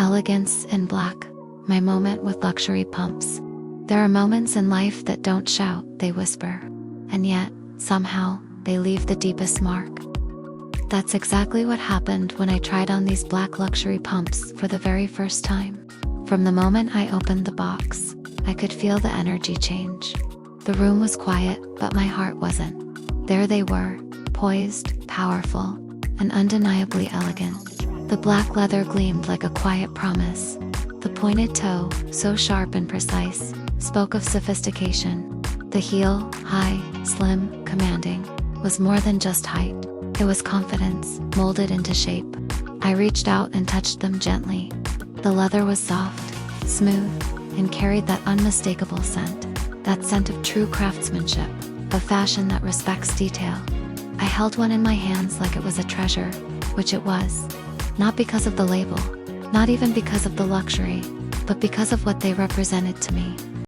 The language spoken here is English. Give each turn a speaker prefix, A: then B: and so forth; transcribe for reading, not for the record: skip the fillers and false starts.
A: Elegance in black, my moment with luxury pumps. There are moments in life that don't shout, they whisper. And yet, somehow, they leave the deepest mark. That's exactly what happened when I tried on these black luxury pumps for the very first time. From the moment I opened the box, I could feel the energy change. The room was quiet, but my heart wasn't. There they were, poised, powerful, and undeniably elegant. The black leather gleamed like a quiet promise. The pointed toe, so sharp and precise, spoke of sophistication. The heel, high, slim, commanding, was more than just height. It was confidence, molded into shape. I reached out and touched them gently. The leather was soft, smooth, and carried that unmistakable scent. That scent of true craftsmanship, of fashion that respects detail. I held one in my hands like it was a treasure, which it was. Not because of the label, not even because of the luxury, but because of what they represented to me.